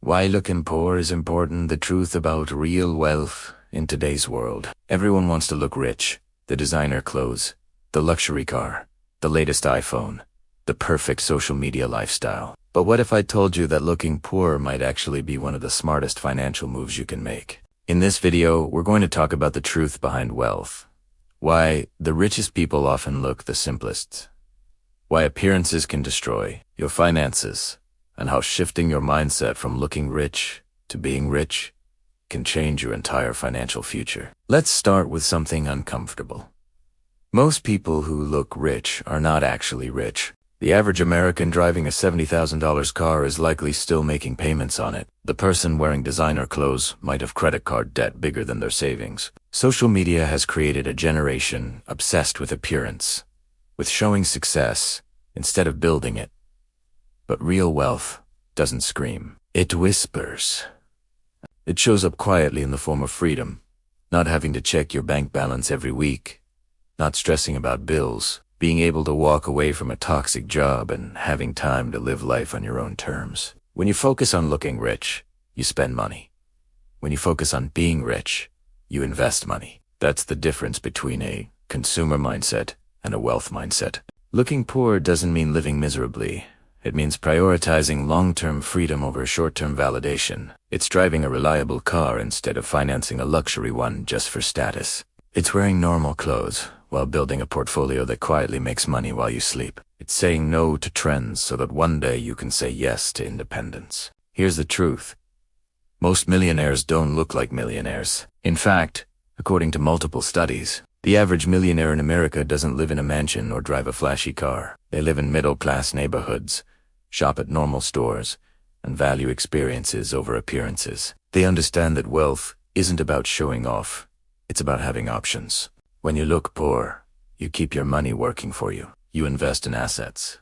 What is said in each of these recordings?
Why looking poor is important, the truth about real wealth in today's world. Everyone wants to look rich. The designer clothes, the luxury car, the latest iPhone, the perfect social media lifestyle. But what if I told you that looking poor might actually be one of the smartest financial moves you can make? In this video, we're going to talk about the truth behind wealth. Why the richest people often look the simplest. Why appearances can destroy your finances. And how shifting your mindset from looking rich to being rich can change your entire financial future. Let's start with something uncomfortable. Most people who look rich are not actually rich. The average American driving a $70,000 car is likely still making payments on it. The person wearing designer clothes might have credit card debt bigger than their savings. Social media has created a generation obsessed with appearance, with showing success instead of building it. But real wealth doesn't scream. It whispers. It shows up quietly in the form of freedom, not having to check your bank balance every week, not stressing about bills, being able to walk away from a toxic job and having time to live life on your own terms. When you focus on looking rich, you spend money. When you focus on being rich, you invest money. That's the difference between a consumer mindset and a wealth mindset. Looking poor doesn't mean living miserably. It means prioritizing long-term freedom over short-term validation. It's driving a reliable car instead of financing a luxury one just for status. It's wearing normal clothes while building a portfolio that quietly makes money while you sleep. It's saying no to trends so that one day you can say yes to independence. Here's the truth. Most millionaires don't look like millionaires. In fact, according to multiple studies, the average millionaire in America doesn't live in a mansion or drive a flashy car. They live in middle-class neighborhoods, shop at normal stores, and value experiences over appearances. They understand that wealth isn't about showing off. It's about having options. When you look poor, you keep your money working for you. You invest in assets.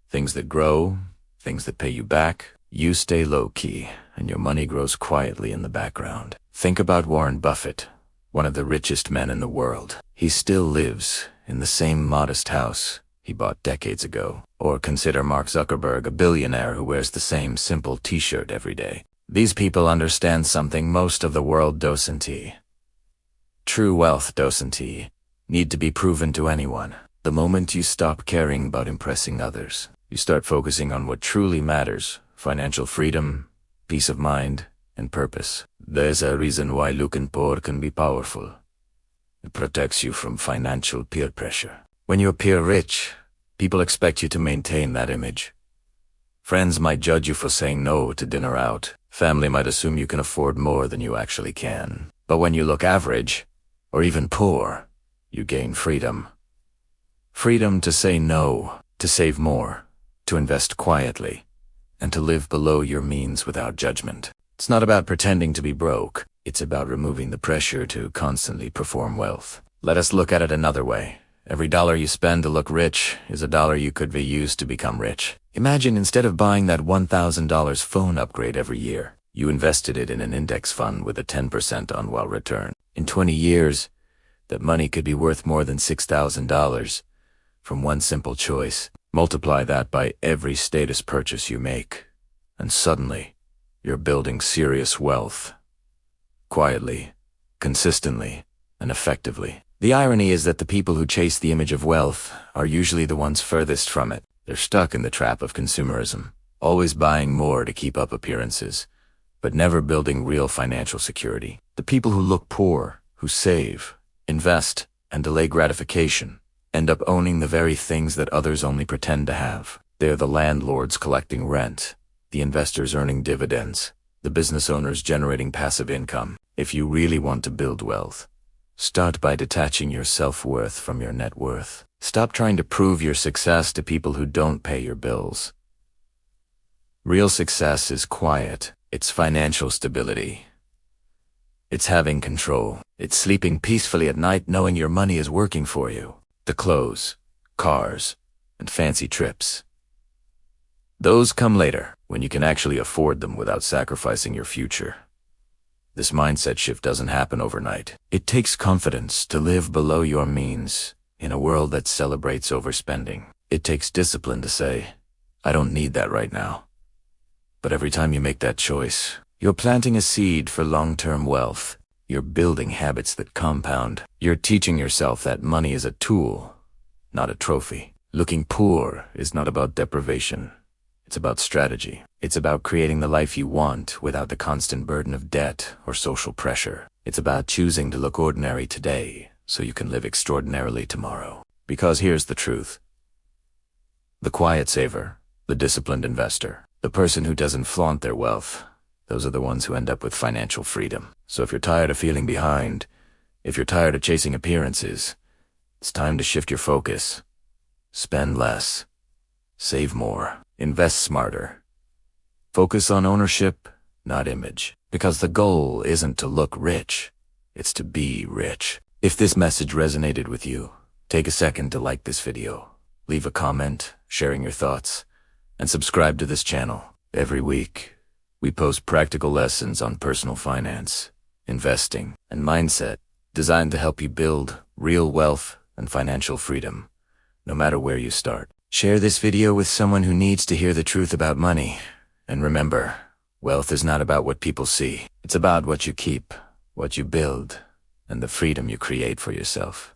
Things that grow, things that pay you back. You stay low-key, and your money grows quietly in the background. Think about Warren Buffett, one of the richest men in the world. He still lives in the same modest house he bought decades ago. Or consider Mark Zuckerberg, a billionaire who wears the same simple t-shirt every day. These people understand something most of the world doesn't. True wealth doesn't need to be proven to anyone. The moment you stop caring about impressing others, you start focusing on what truly matters: financial freedom, peace of mind, and purpose. There's a reason why looking poor can be powerful. It protects you from financial peer pressure. When you appear rich, people expect you to maintain that image. Friends might judge you for saying no to dinner out. Family might assume you can afford more than you actually can. But when you look average, or even poor, you gain freedom. Freedom to say no, to save more, to invest quietly, and to live below your means without judgment. It's not about pretending to be broke. It's about removing the pressure to constantly perform wealth. Let us look at it another way. Every dollar you spend to look rich is a dollar you could be used to become rich. Imagine instead of buying that $1,000 phone upgrade every year, you invested it in an index fund with a 10% annual return. In 20 years, that money could be worth more than $6,000 from one simple choice. Multiply that by every status purchase you make, and suddenly, you're building serious wealth. Quietly, consistently, and effectively. The irony is that the people who chase the image of wealth are usually the ones furthest from it. They're stuck in the trap of consumerism, always buying more to keep up appearances, but never building real financial security. The people who look poor, who save, invest, and delay gratification, end up owning the very things that others only pretend to have. They're the landlords collecting rent, the investors earning dividends, the business owners generating passive income. If you really want to build wealth, start by detaching your self-worth from your net worth. Stop trying to prove your success to people who don't pay your bills. Real success is quiet. It's financial stability. It's having control. It's sleeping peacefully at night knowing your money is working for you. The clothes, cars, and fancy trips. Those come later, when you can actually afford them without sacrificing your future. This mindset shift doesn't happen overnight. It takes confidence to live below your means in a world that celebrates overspending. It takes discipline to say, I don't need that right now. But every time you make that choice, you're planting a seed for long-term wealth. You're building habits that compound. You're teaching yourself that money is a tool, not a trophy. Looking poor is not about deprivation. It's about strategy. It's about creating the life you want without the constant burden of debt or social pressure. It's about choosing to look ordinary today so you can live extraordinarily tomorrow. Because here's the truth. The quiet saver, the disciplined investor, the person who doesn't flaunt their wealth, those are the ones who end up with financial freedom. So if you're tired of feeling behind, if you're tired of chasing appearances, it's time to shift your focus. Spend less. Save more. Invest smarter. Focus on ownership, not image. Because the goal isn't to look rich, it's to be rich. If this message resonated with you, take a second to like this video, leave a comment sharing your thoughts, and subscribe to this channel. Every week, we post practical lessons on personal finance, investing, and mindset designed to help you build real wealth and financial freedom, no matter where you start. Share this video with someone who needs to hear the truth about money. And remember, wealth is not about what people see. It's about what you keep, what you build, and the freedom you create for yourself.